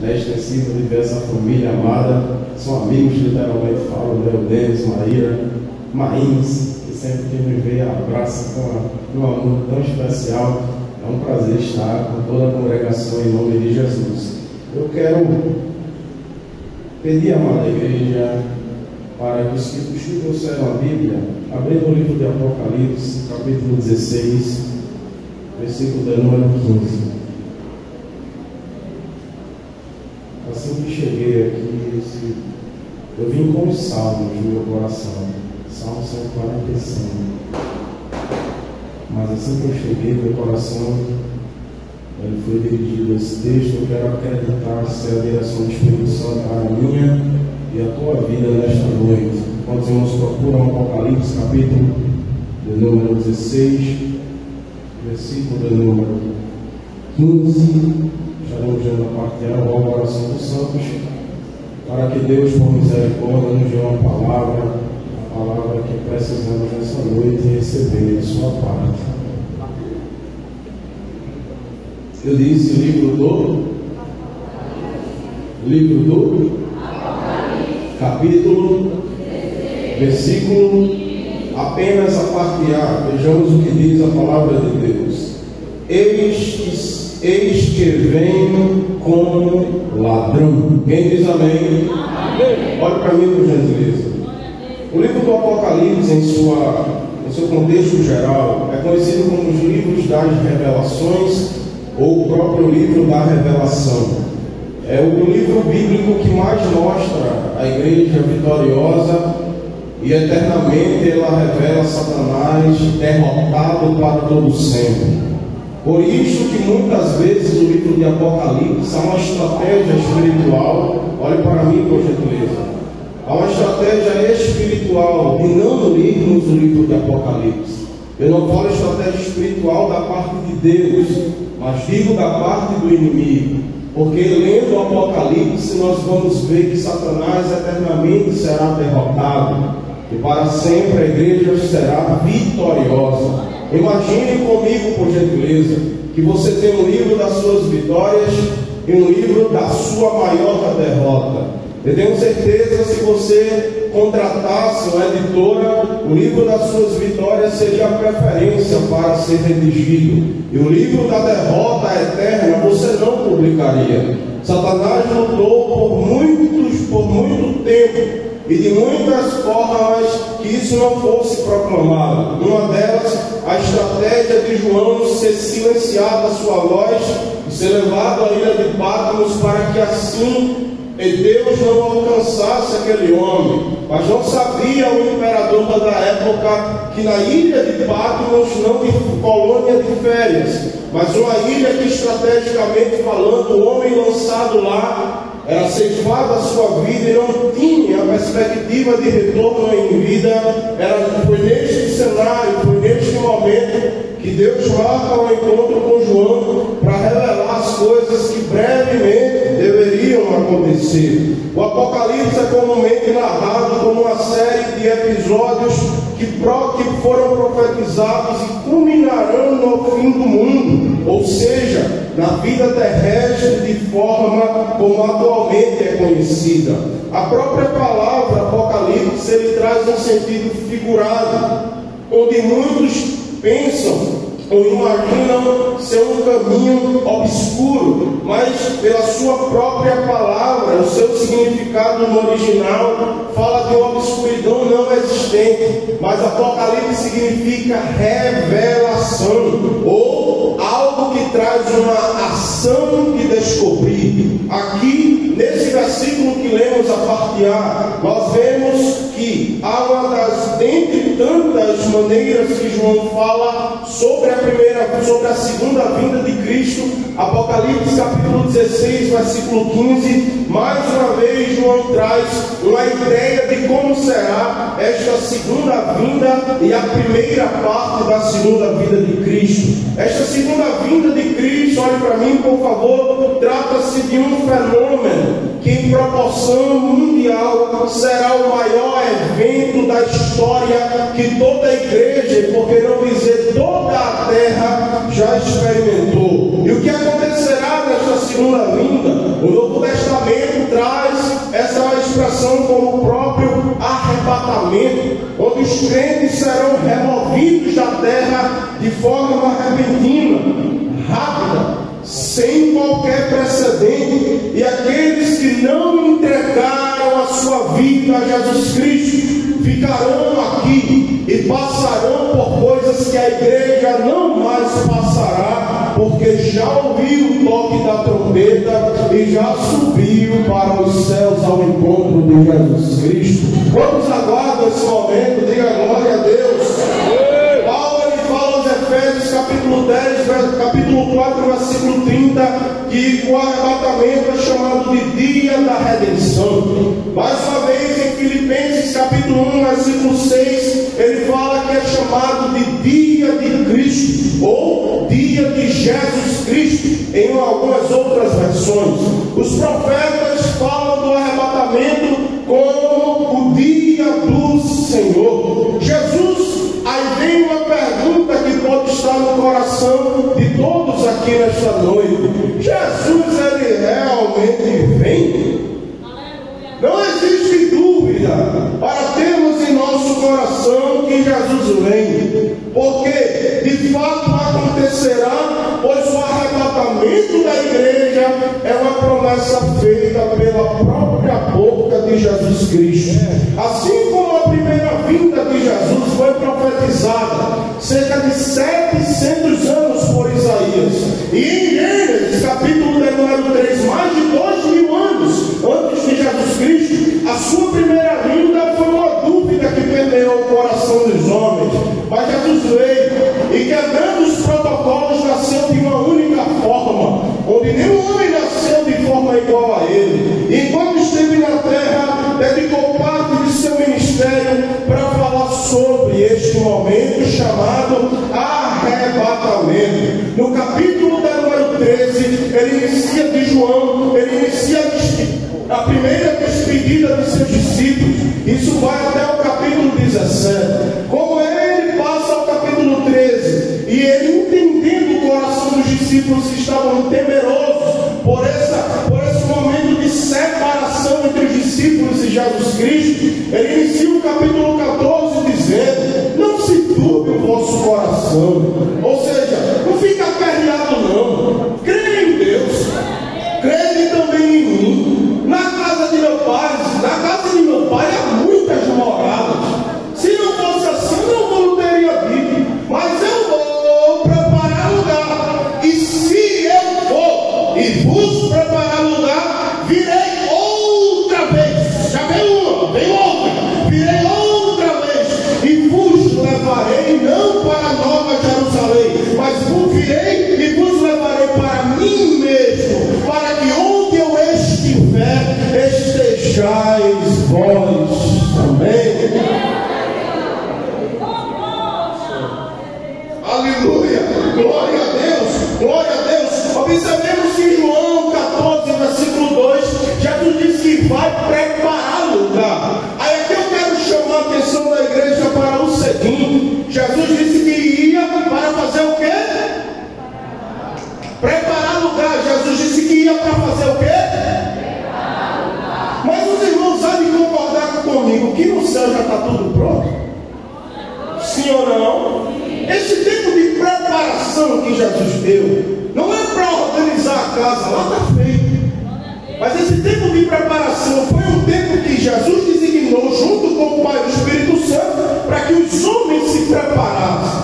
né, extensiva de ver essa família amada. São amigos, literalmente falo, né? O Denis, Maíra, Maíns, que sempre que me vê abraça com um amor tão especial. É um prazer estar com toda a congregação em nome de Jesus. Eu quero pedir à amada igreja para que os que trouxeram a Bíblia, abrindo o livro de Apocalipse, capítulo 16, versículo de número 15. Assim que cheguei aqui, eu vim com os salmos no meu coração, Salmo 145. Mas assim que eu cheguei, meu coração ele foi dirigido a esse texto. Eu quero acreditar ser a direção do Espírito Santo para a minha e a tua vida nesta noite. Quando os irmãos procuram Apocalipse, capítulo de número 16, versículo de número 15, estaremos vendo a parte A, a oração dos santos, para que Deus, por misericórdia, nos dê uma palavra, a palavra que precisamos nessa noite receber de sua parte. Eu disse livro do capítulo, versículo, apenas a parte A. Vejamos o que diz a palavra de Deus. Eis que venho como ladrão. Quem diz amém? Amém. Olhe para mim por gentileza. O livro do Apocalipse, em seu contexto geral, é conhecido como os livros das revelações ou o próprio livro da revelação. É o livro bíblico que mais mostra a igreja vitoriosa e eternamente ela revela Satanás derrotado para todo sempre. Por isso que muitas vezes o livro de Apocalipse há uma estratégia espiritual. Olhe para mim por gentileza. Há uma estratégia espiritual de não lermos o livro de Apocalipse. Eu não falo estratégia espiritual da parte de Deus, mas digo da parte do inimigo. Porque lendo o Apocalipse nós vamos ver que Satanás eternamente será derrotado e para sempre a igreja será vitoriosa. Imagine comigo, por gentileza, que você tem um livro das suas vitórias e um livro da sua maior derrota. Eu tenho certeza, se você contratasse uma editora, o livro das suas vitórias seria a preferência para ser redigido. E o livro da derrota eterna você não publicaria. Satanás lutou por muito tempo e de muitas formas que isso não fosse proclamado. Uma delas, a estratégia de João ser silenciado a sua voz e ser levado à ilha de Patmos para que assim Deus não alcançasse aquele homem. Mas não sabia o imperador da época que na ilha de Patmos, não de colônia de férias, mas uma ilha que estrategicamente falando, o homem lançado lá era ceifado a sua vida e não tinha a perspectiva de retorno em vida. Foi neste cenário, foi neste momento que Deus marca o encontro com João para revelar as coisas que brevemente deveriam acontecer. O Apocalipse é comumente narrado como uma série de episódios que foram profetizados e culminarão no fim do mundo, ou seja, na vida terrestre de forma como atualmente é conhecida. A própria palavra Apocalipse ele traz um sentido figurado, onde muitos pensam ou imaginam ser um caminho obscuro, mas pela sua própria palavra, o seu significado no original fala de uma obscuridão não existente, mas Apocalipse significa revelação, ou algo que traz uma ação de descobrir. Aqui, nesse versículo que lemos a parte A, nós vemos que há uma das, dentre tantas maneiras que João fala sobre a segunda vinda de Cristo. Apocalipse capítulo 16, versículo 15, mais uma vez João traz uma ideia de como será esta segunda vinda e a primeira parte da segunda vinda de Cristo. Esta segunda vinda de Cristo, olhe para mim por favor, trata-se de um fenômeno que em proporção mundial será o maior evento da história que toda a igreja, por que não dizer toda a terra, já experimentou. E o que acontecerá nesta segunda vinda? O Novo crentes serão removidos da terra de forma repentina, rápida, sem qualquer precedente, e aqueles que não entregaram a sua vida a Jesus Cristo ficarão aqui e passarão por coisas que a igreja não mais passará, porque já ouviu o toque da trombeta e já subiu para os céus ao encontro de Jesus Cristo. Vamos aguardar esse momento, diga glória a Deus. Paulo ele fala aos Efésios capítulo 10, capítulo 4, versículo 30, que o arrebatamento é chamado de dia da redenção. Mais uma vez em Filipenses capítulo 1, versículo 6, ele fala que é chamado de dia de Cristo, ou dia de Jesus Cristo, em algumas outras versões. Os profetas falam do arrebatamento como o dia do Senhor. Jesus, aí vem uma pergunta que pode estar no coração de todos aqui nesta noite: Jesus, ele realmente vem? Não existe dúvida para termos em nosso coração que Jesus vem, porque de fato acontecerá, pois o arrebatamento da igreja é uma promessa feita pela própria boca de Jesus Cristo. Assim como a primeira vinda de Jesus foi profetizada cerca de 700 anos por Isaías, e em Gênesis capítulo número 3, mais de 2.000 anos antes de Jesus Cristo, a sua primeira vinda foi uma dúvida que permeou o coração dos homens. Mas Jesus veio e, quebrando os protocolos, nasceu de uma única forma, onde nenhum homem nasceu de forma igual a ele. E enquanto esteve na terra, dedicou parte de seu ministério para falar sobre este momento chamado arrebatamento. No capítulo número 13, ele inicia de João, ele inicia a primeira despedida de seus discípulos. Isso vai até o capítulo 17. Como ele passa ao capítulo 13, e ele, entendendo o coração dos discípulos que estavam temerosos por esse momento de separação entre os discípulos e Jesus Cristo, ele inicia o capítulo 14 dizendo: não se turbe o vosso coração, ou seja, não fica aperreado não, creia em Deus, creia também em mim. Na casa de meu pai há muitas moradas. Se não fosse assim, não teria dito. Mas eu vou preparar lugar. E se eu for e vos preparar lugar, virei outra vez. Já veio uma, veio outra. Virei outra vez e vos levarei não para Nova Jerusalém, mas virei e vos levarei para mim mesmo, para que onde eu estiver, estejais vós também. Aleluia, glória a Deus, glória a Deus. Observemos que em João 14, versículo 2, Jesus disse que vai preparar lugar. Aí aqui eu quero chamar a atenção da igreja para o seguinte: Jesus disse que ia para fazer o quê? Preparar lugar. Jesus disse que ia para fazer o quê? Mas os irmãos sabem concordar comigo que no céu já está tudo pronto? Sim ou não? Esse tempo de preparação que Jesus deu não é para organizar a casa, lá está feito. Mas esse tempo de preparação foi um tempo que Jesus designou junto com o Pai e o Espírito Santo para que os homens se preparassem.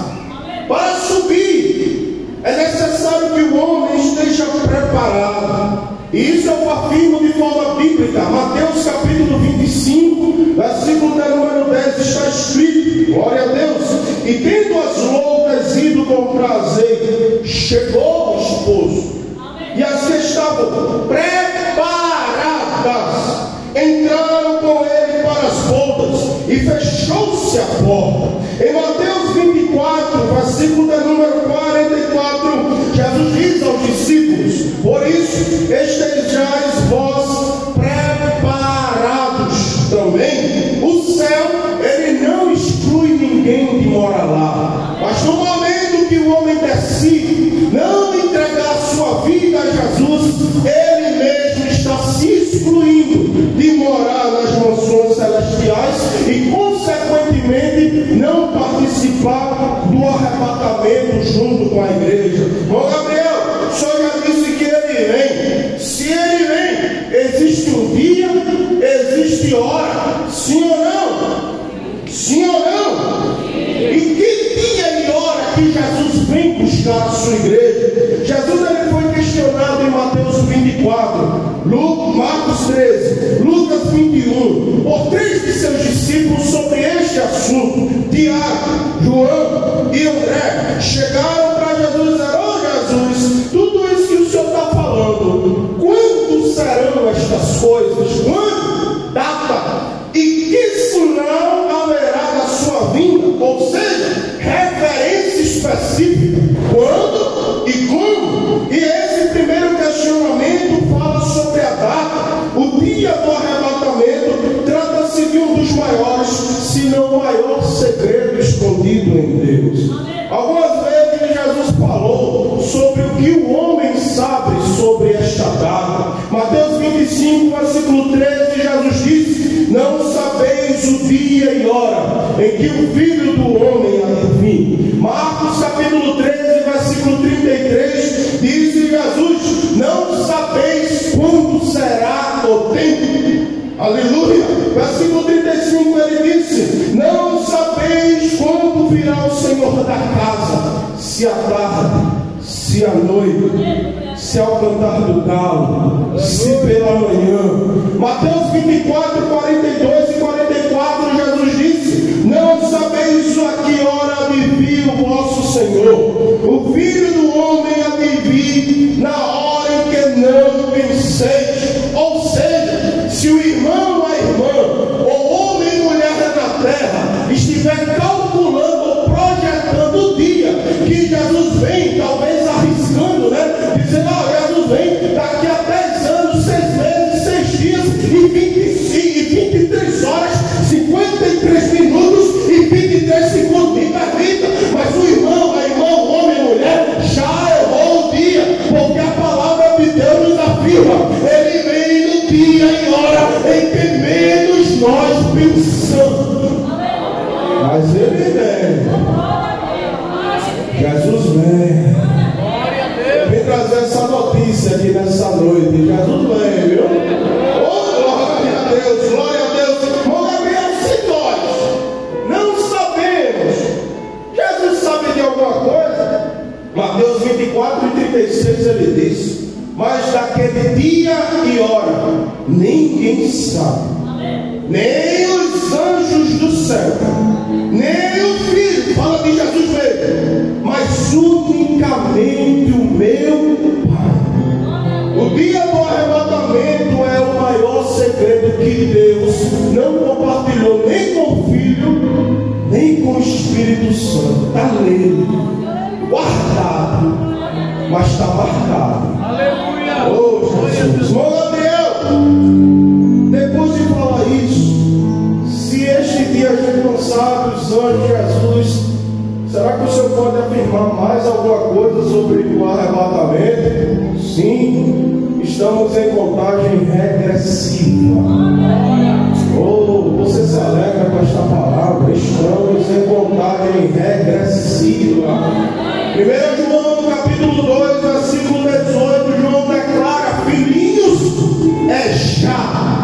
Para subir é necessário que o homem esteja preparado. E isso eu afirmo de forma bíblica. Mateus capítulo 25, versículo número 10, está escrito, glória a Deus: e tendo as loucas ido comprar azeite, chegou o esposo, e as que estavam preparadas entraram com ele para as bodas, e fechou-se a porta. Em Mateus 24, versículo número 44, Jesus diz aos discípulos: por isso estejais vós preparados também. O céu, ele não exclui ninguém de morar lá, mas no momento que o homem decide não entregar a sua vida a Jesus, ele mesmo está se excluindo de morar nas mansões celestiais e, consequentemente, participar do arrebatamento junto com a igreja. Bom, Gabriel, o senhor já disse que ele vem. Se ele vem, existe um dia, existe hora. Sim ou não? Sim ou não? E que dia e hora que Jesus vem buscar a sua igreja? Jesus ele foi questionado em Mateus 24, Marcos 13, Lucas 21, por 3 de seus discípulos sobre este assunto. Tiago, João e André chegaram para Jesus e disseram: "Ô Jesus, tudo isso que o Senhor está falando, quando serão estas coisas? Quando? Data? E que sinal haverá da sua vinda?" Ou seja, referência específica. Quando e como? E esse primeiro questionamento fala sobre a data. O dia do arrebatamento trata-se de um dos maiores, se não o maior segredo escondido em Deus. Algumas vezes Jesus falou sobre o que o homem sabe sobre esta data. Mateus 25, versículo 13, Jesus disse: "Não sabeis o dia e hora em que o Filho do Homem há de vir." Marcos capítulo 13, versículo 33, diz Jesus: "Não sabeis quando será o tempo." Aleluia. Versículo 35, ele disse: "Não sabeis quando virá o Senhor da casa, se à tarde, se à noite, se ao cantar do galo, se pela manhã." Mateus 24, 42 e 44, Jesus disse: "Não sabeis a que hora há de vir o vosso Senhor. O Filho do Homem há de vir na hora em que não penseis." Ou seja, se o irmão, a irmã, ou homem e mulher na terra estiver calculando ou projetando o dia que Jesus vem, talvez arriscando, dizendo: Jesus vem daqui a 10 anos, 6 meses, 6 dias e 23 horas, 53 minutos e 23 segundos. Me permita, mas o irmão, a irmã, o homem e mulher já errou o dia, porque a palavra de Deus nos afirma: ele vem no dia e hora em que menos nós pensamos. Mas ele vem. Jesus vem. Eu vim trazer essa notícia aqui nessa noite. Jesus vem, viu? Oh, glória a Deus, glória a Deus. Irmão Gabriel, se nós não sabemos, Jesus sabe de alguma coisa? Mateus 24 e 36 ele diz: "Mas daquele dia e hora ninguém sabe, nem os anjos do céu, nem o Filho." Fala de Jesus mesmo. "Mas unicamente o meu Pai." O dia do arrebatamento é o maior segredo que Deus não compartilhou nem com o Filho, nem com o Espírito Santo. Está nele, guardado, mas está marcado. Aleluia! Oh, Jesus! Irmão Gabriel, depois de falar isso, se este dia a gente não sabe os anjos de Jesus, será que o senhor pode afirmar mais alguma coisa sobre o arrebatamento? Sim, estamos em contagem regressiva. Oh, você se alegra com esta palavra? Estamos em contagem regressiva. 1 João capítulo 2, versículo 18, João declara: "Filhinhos, é já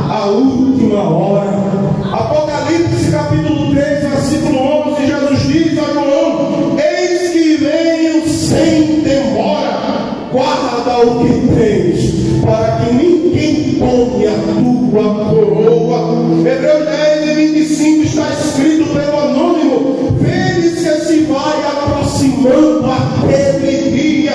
a última hora." Apocalipse capítulo 3, versículo 11, Jesus diz a João: "Eis que venho sem demora, guarda o que tens, para que ninguém tome a tua coroa." Hebreus 10 e 25 está escrito pelo anônimo: "Vede se se vai aproximando aquele dia."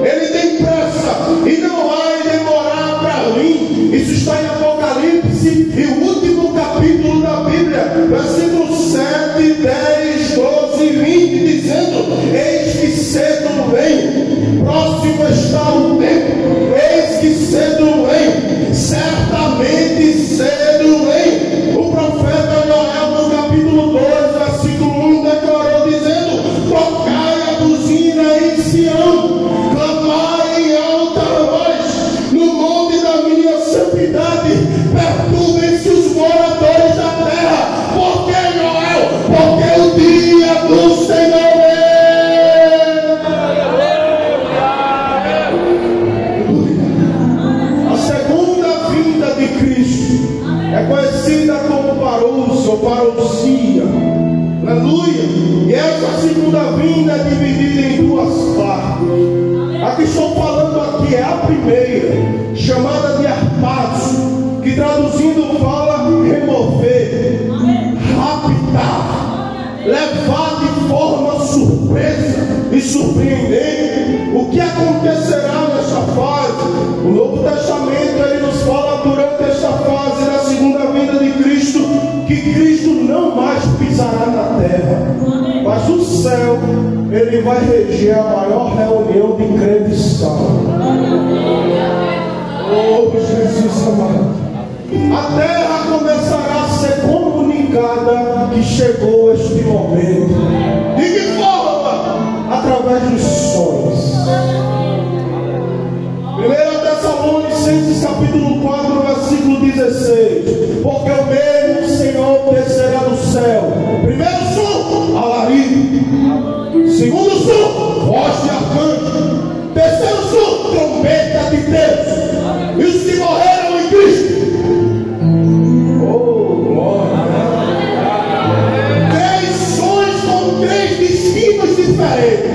Ele tem pressa e não vai demorar para vir. Isso está em Apocalipse, e o último capítulo da Bíblia, versículos 7, 10, 12 e 20, dizendo: "Eis que cedo vem, próximo está o tempo, eis que cedo vem, certamente cedo vem." O profeta Joel, no capítulo 2, versículo 1, declarou dizendo: "Tocai a buzina em Sião, clamai em alta voz no monte da minha santidade, perturbem-se os mortos primeira, chamada de arpazo, que traduzindo fala remover, raptar, levar de forma surpresa e surpreendente. O que acontecerá nesta fase? O Novo Testamento ele nos fala durante esta fase da segunda vinda de Cristo, que Cristo não mais pisará na terra, mas o céu ele vai reger a maior reunião de crentes salvos. Oh Jesus amado, a terra começará a ser comunicada que chegou este momento. De que forma? Através dos sonhos. 1 Tessalonicenses capítulo 4, versículo 16. Porque o mesmo Senhor descerá do céu. Primeiro som, alarido. Segundo som, voz de arcanjo. Terceiro som, trombeta de Deus. E os que morreram em Cristo. Oh, glória. 3 sons com 3 destinos diferentes.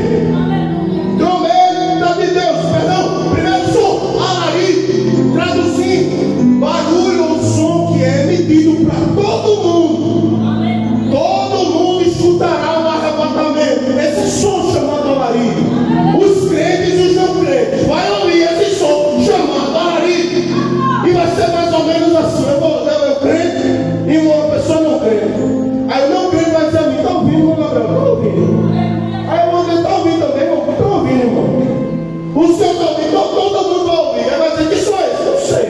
Trombeta de Deus, perdão. Primeiro som, alarido. Traduzindo, barulho ou som que é emitido para todo mundo. Todo mundo escutará o arrebatamento. Esse som chamado alarido. Os crentes e os não crentes vai ouvir esse som chamado alarido. E vai ser mais ou menos assim. Eu crente e uma pessoa não crente. Aí o não crente vai dizer a mim: está ouvindo, irmão Gabriel? Estou ouvindo. Aí eu vou dizer: está ouvindo também, irmão? Estou ouvindo, irmão. O senhor está ouvindo? Todo mundo vai ouvir. Aí vai dizer: que som é esse? Não sei.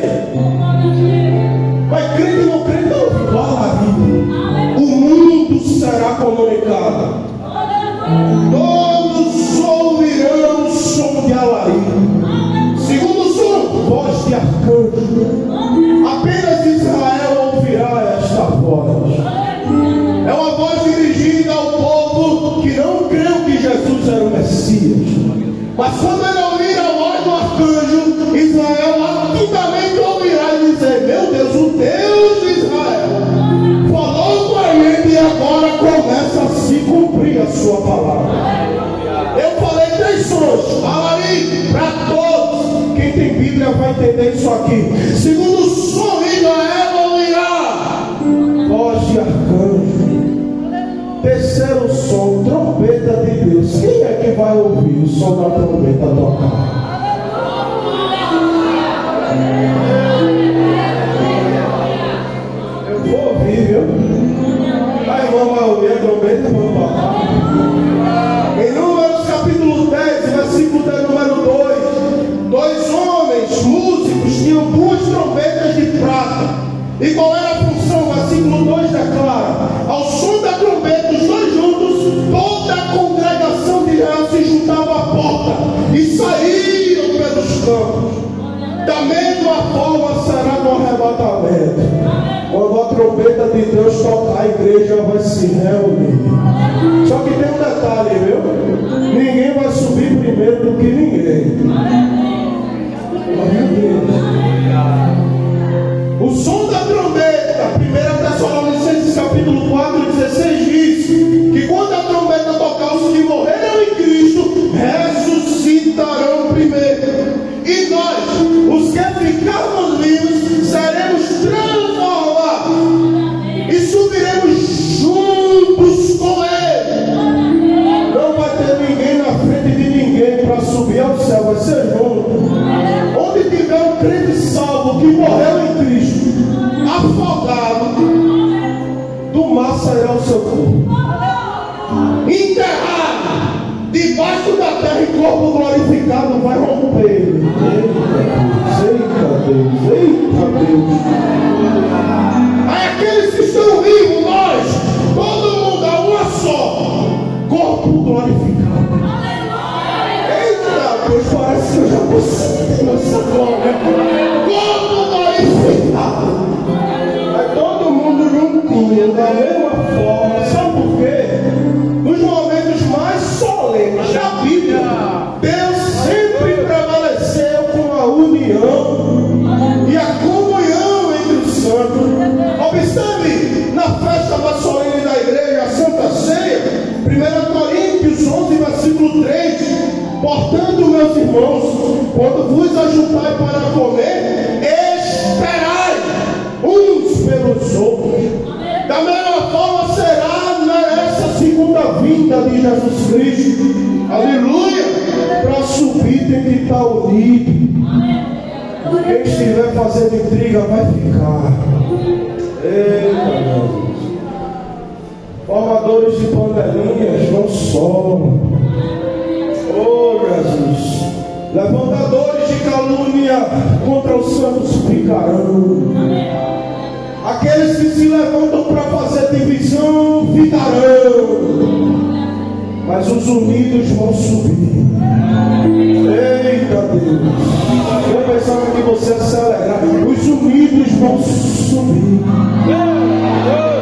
Mas crente e não crente está ouvindo alarido. O mundo será comunicado. Todos ouvirão o som de alarido. Segundo som, voz de arcanjo. Apenas Israel ouvirá esta voz. É uma voz dirigida ao povo que não creu que Jesus era o Messias. Mas quando ele ouvir a voz do arcanjo, Israel atentamente ouvirá e dizer: meu Deus, o Deus de Israel falou com a gente e agora começa a se cumprir a sua palavra. Eu falei 3 sons, alarido, para todos. Quem tem Bíblia vai entender isso aqui. Segundo som, Israel ouvirá voz de arcanjo. Terceiro som, trombeta de Deus. Quem é que vai ouvir o som da trombeta tocar? Eu vou ouvir, viu? A irmã vai ouvir a trombeta e vamos tocar. Em Números capítulo 10, versículo de número 2, 2 homens músicos tinham 2 trombetas de prata. E qual era a função? Versículo 2 declara: ao som da trombeta, os 2 juntos, toda a congregação de Israel se juntava à porta e saíam pelos campos. Da mesma forma será no arrebatamento. Quando a trombeta de Deus tocar, a igreja vai se reunir. Só que tem um detalhe, viu? Ninguém vai subir primeiro do que ninguém. Glória a Deus. O som da trombeta, 1 Tessalonicenses capítulo 4, 16 diz que quando a trombeta tocar, os que morreram em Cristo ressuscitarão primeiro. E nós, os que ficarmos vivos, seremos transformados e subiremos juntos com Ele. Não vai ter ninguém na frente de ninguém para subir ao céu, vai ser junto. Onde tiver um crente salvo que morreu em Cristo, afogado, do mar sairá o seu corpo, enterrado debaixo da terra, e corpo glorificado vai romper. Eita Deus, eita Deus. Aí aqueles que estão vivos, nós, todo mundo, a uma só, corpo glorificado. Eita Deus, parece que eu já vou sentir essa glória. Corpo glorificado. Vai todo mundo juntinho, da mesma forma. Sabe por quê? Nos momentos mais solenes da Bíblia, Deus sempre prevaleceu com a união e a comunhão entre os santos. Observe, na festa mais solene da igreja, a Santa Ceia, 1 Coríntios 11, versículo 3: portanto, meus irmãos, quando vos ajuntar tem que estar unido. Quem estiver fazendo intriga vai ficar. Eita, Deus. Formadores de panelinhas não sobram. Oh, Jesus. Levantadores de calúnia contra os santos ficarão. Aqueles que se levantam para fazer divisão ficarão. Mas os unidos vão subir. Eita Deus. Eu pensava que você ia se alegrar. Os unidos vão subir.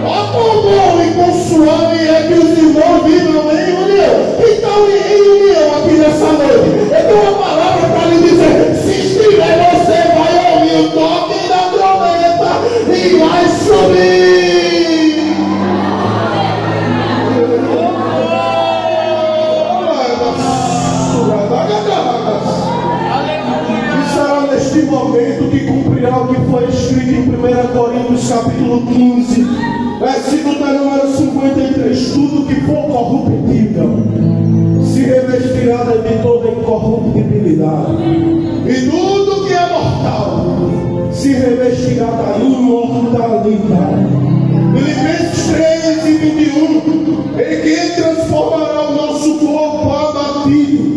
Ó, quão bom e quão suave é que os irmãos vivam em união. Então, em união aqui nessa noite, eu tenho uma palavra para lhe dizer. Se estiver, você vai ouvir o toque da trombeta e vai subir. E será neste momento que cumprirá o que foi escrito em 1 Coríntios capítulo 15, versículo número 53. Tudo que for corruptível se revestirá de toda incorruptibilidade, e tudo que é mortal se revestirá da imortalidade. Filipenses 3 e 21. Ele que transformará o nosso corpo abatido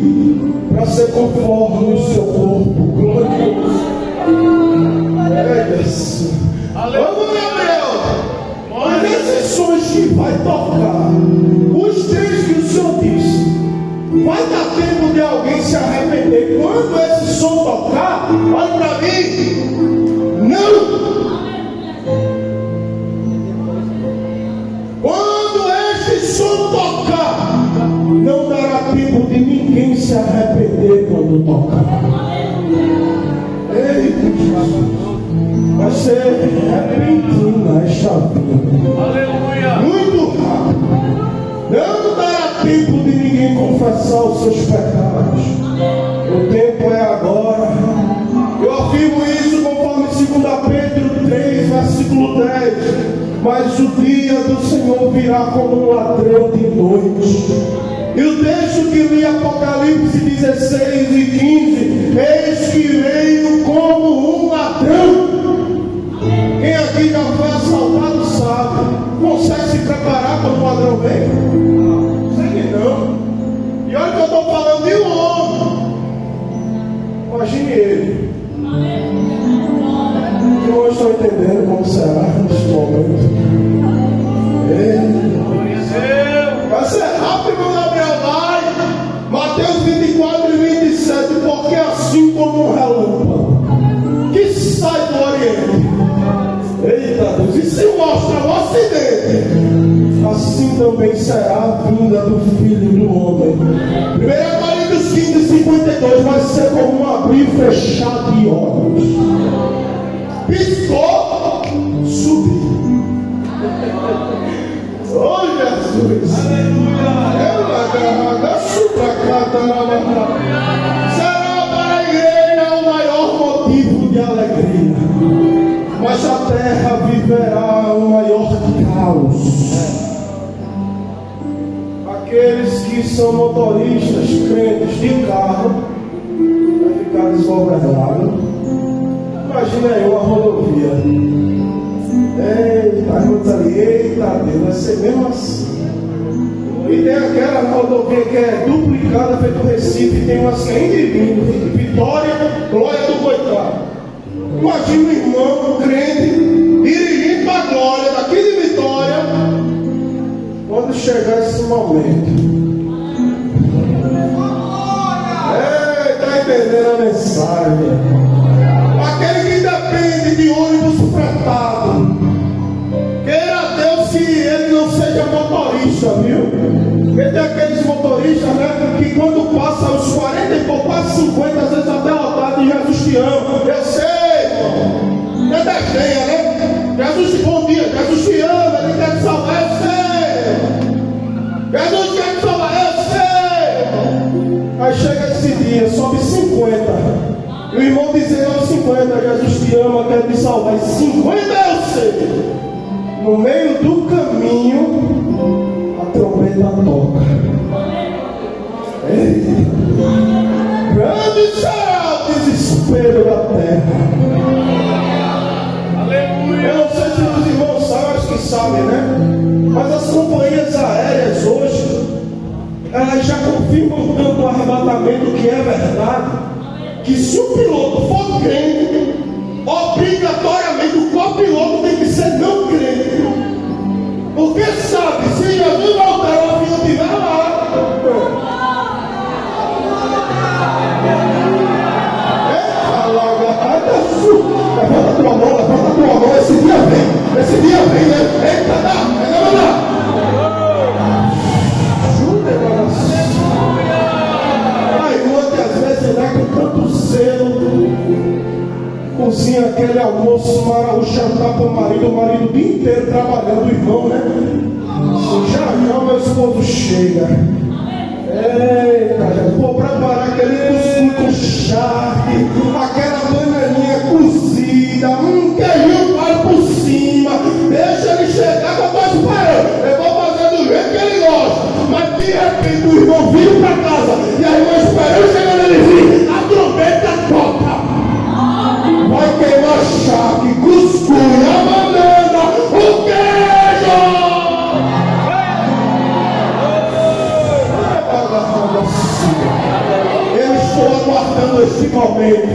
para ser conforme o seu corpo glorioso. É isso. Vamos, Gabriel. Mas esses sons que vai tocar, os três que o Senhor disse, vai dar tempo de alguém se arrepender. Quando esse som tocar, olha para mim, não. Quando este som tocar, não dará tempo de ninguém se arrepender quando tocar. Eita, Jesus. Vai ser repentina esta vida. Aleluia. Muito rápido. Não dará tempo de ninguém confessar os seus pecados. O tempo é agora. Eu afirmo isso conforme 2 Pedro 3, versículo 10. Mas o dia do Senhor virá como um ladrão de noite. E o texto que li, Apocalipse 16 e 15, eis que veio como um ladrão. Quem aqui já foi assaltado sabe. Consegue se preparar quando o ladrão vem? Consegue não. E olha que eu estou falando de um homem. Imagine ele. Eu não estou entendendo como será neste momento. Vai ser rápido, Gabriel. Vai. Mateus 24 e 27. Porque assim como um relâmpago que sai do Oriente, eita Deus, e se mostra o Ocidente, assim também será a vinda do Filho do Homem. 1 Coríntios 15, 52. Vai ser como um abrir e fechar de olhos. Piscou, subiu. Oh Jesus, aleluia. Será para a igreja o maior motivo de alegria, mas a terra viverá o maior caos. Aqueles que são motoristas, crentes de carro, vai ficar desgovernado. Imagina aí uma rodovia. Eita, ali, eita Deus, vai ser mesmo assim. E tem aquela rodovia que é duplicada, feito Recife, tem umas que é indivíduo, Vitória, Glória do Coitado. Imagina um irmão, um crente, dirigindo para a Glória, daqui de Vitória, quando chegar esse momento. Está entendendo a mensagem? Aquele que depende de ônibus fretado, queira Deus que ele não seja motorista, viu? Porque tem aqueles motoristas, né, que quando passa os 40 e pouco, quase 50, às vezes até lotado, Jesus te ama. Eu sei, irmão. Não é desenha, né? Jesus, bom dia, Jesus te ama, ele quer te salvar, eu sei. Jesus quer te salvar, eu sei. Aí chega esse dia, sobe 50. E o irmão dizendo aos 50, Jesus te ama, quer te salvar. E 50 eu sei. No meio do caminho, a trombeta toca. Eita. grande será o desespero da terra. Aleluia. Eu não sei se os irmãos sabem, acho que sabem, né? Mas as companhias aéreas hoje, elas já confirmam tanto o arrebatamento, que é verdade, que se o piloto for crente, obrigatoriamente o copiloto tem que ser não crente. Porque sabe, se Jesus voltar, o avião estiver lá, levanta tua mão, esse dia vem, né? Eita, dá. Com tanto zelo, cozinha aquele almoço, o jantar para o marido o dia inteiro trabalhando, o irmão, né? Já meu esposo chega. Eita, já vou preparar aquele cuscuz com charque, aquela bananinha cozida, queijinho palho por cima. Deixa ele chegar que eu estou esperando. Eu vou fazer do jeito que ele gosta. Mas de repente o irmão vira para casa e a irmã esperando chegar nele vir. A trombeta toca. Vai queimar charque, cuscuz, a banana, o queijo. Eu estou aguardando este momento.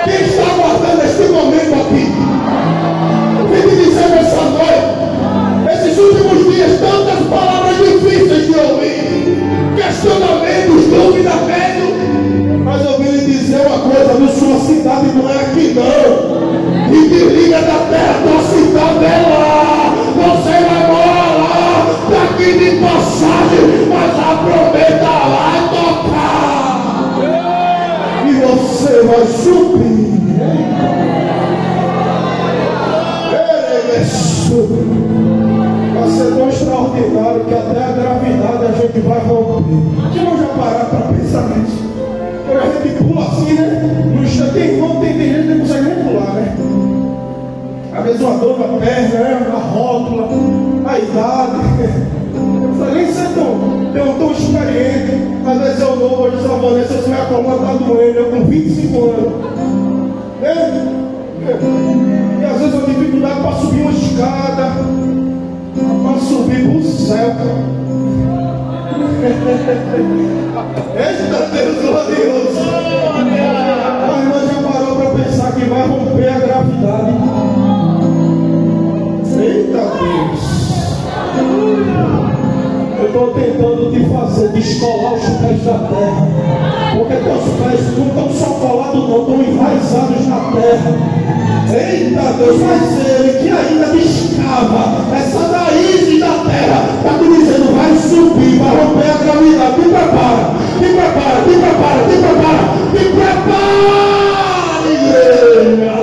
Quem está aguardando este momento aqui? Eu vim te dizer nessa noite, esses últimos dias, tantas palavras difíceis de ouvir, questionamentos, dúvida, medo. Mas eu vim lhe dizer uma coisa: viu? Sua cidade não é aqui não. E te liga da terra, tua cidade é lá. Você vai morar lá, daqui de passagem, mas a promessa vai tocar. E você vai subir. Vai ser tão extraordinário que até a gravidade a gente vai romper. Deixa eu já parar para pensar nisso. Quando a gente pula assim, né? No instante, tem gente que não consegue nem pular, né? Às vezes uma dor na perna, né? A rótula, a idade. Eu falei, nem sei tão experiente. Às vezes eu novo, hoje a Vanessa, se minha coluna está doendo, eu com 25 anos. E às vezes eu tenho dificuldade para subir uma escada, para subir para o céu. Eita Deus glorioso! A irmã já parou para pensar que vai romper a gravidade. Eita Deus! Eu estou tentando te fazer descolar os pés da terra, porque teus pés não estão só colados, não, estão enraizados na terra. Eita Deus, mas ele que ainda descava essa raiz da terra, está te dizendo, vai subir, vai romper a gravidade. Te prepara, te prepara, te prepara, te prepara, te prepara, igreja.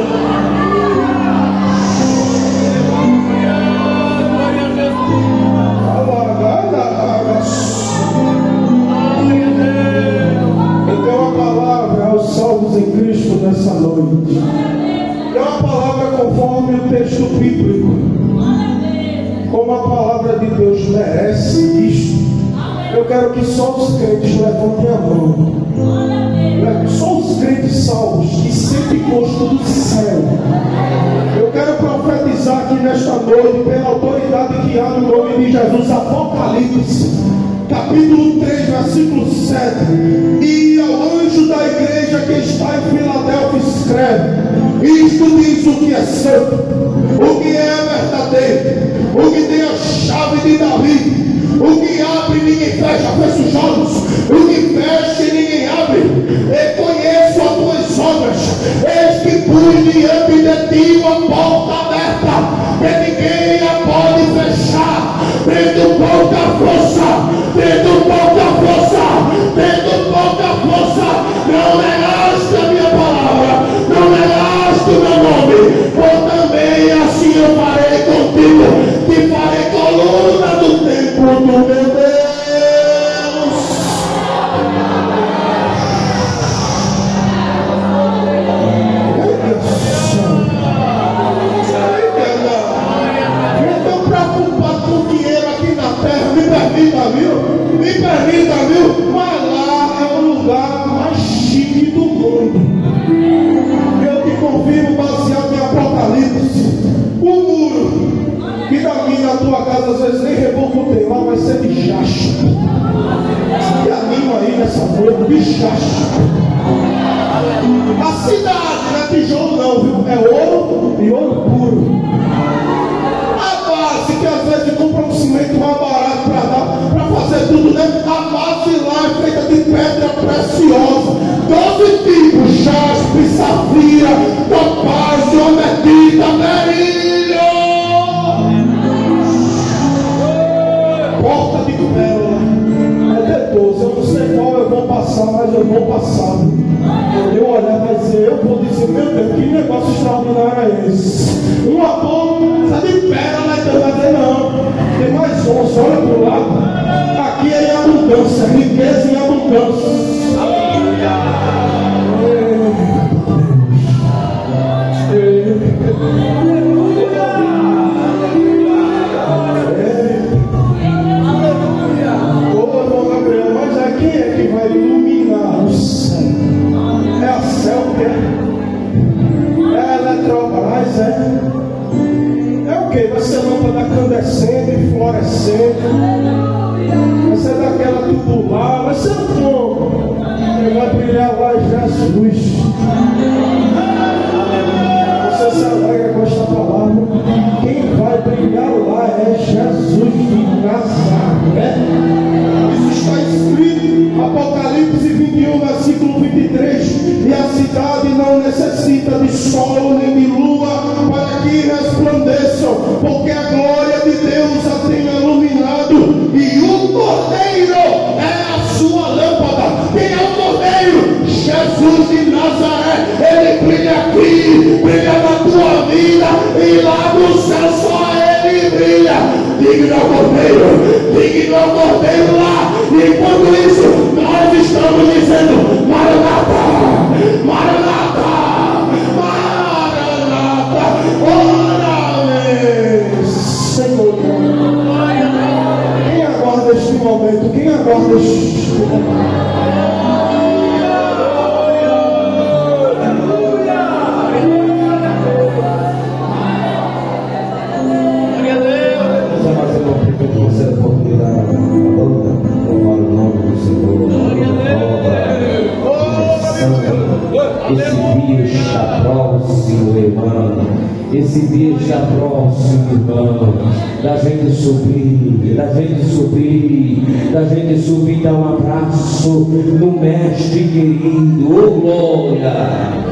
Eu tenho uma palavra aos salvos em Cristo nessa noite. É uma palavra conforme o texto bíblico. Como a palavra de Deus merece isto, eu quero que só os crentes levantem a mão. Só os crentes salvos que sentem gosto do céu. Eu quero profetizar aqui nesta noite, pela autoridade que há no nome de Jesus, Apocalipse, capítulo 3, versículo 7. E ao anjo da igreja que está em Filadélfia escreve: isto diz o que é santo, o que é verdadeiro, o que tem a chave de Davi, o que abre e ninguém fecha, fecha os olhos, o que fecha e ninguém abre. Eu conheço as tuas obras, eis que pus diante de ti uma porta aberta, que ninguém a pode fechar. Tendo pouca força, tendo pouca força, tendo pouca força, não negaste a minha palavra, não negaste o meu nome, por também assim eu farei contigo, te farei coluna do templo do meu Deus. Não estou preocupado com dinheiro aqui na terra, me permita, viu? de jaspe. A cidade não é tijolo não, viu? É ouro e ouro puro. A base que às vezes compra um cimento mais barato para fazer tudo, né? A base lá é feita de pedra preciosa. 12 tipos: jaspe, safira, topázio, ametita, berílio. Porta de pérola. É D12. Eu não sei qual eu vou passar, mas eu vou passar. Eu olhar vai dizer, eu vou dizer, meu Deus, que negócio extraordinário é esse? Uma bolsa de pérola, então vai dizer, não, tem mais osso, olha para o lado. Aqui é em abundância, riqueza em abundância. Mas é quem é que vai iluminar o céu? É a Celpia? É a Eletrobras? É o que? Vai ser lâmpada candescente, fluorescente. Vai ser daquela tubular. Vai ser um tom. Ele vai brilhar lá em Jesus. Você se alegra com esta palavra. Quem vai brilhar lá é Jesus de Nazaré. Isso está escrito, Apocalipse 21, versículo 23. E a cidade não necessita de sol nem de lua para que resplandeçam, porque a glória de Deus a tem iluminado, e o Cordeiro é a sua lâmpada. Quem é o Cordeiro? Jesus de Nazaré. Ele brilha aqui, brilha na tua vida, e lá no céu só ele brilha. Digno ao Cordeiro, digno ao Cordeiro lá. E enquanto isso, nós estamos dizendo: Maranata, Maranata, Maranata, ora-me, Senhor. Quem aguarda este momento? Quem aguarda este momento? Esse dia está próximo, irmão, da gente subir, da gente subir, dar um abraço no mestre querido, oh glória!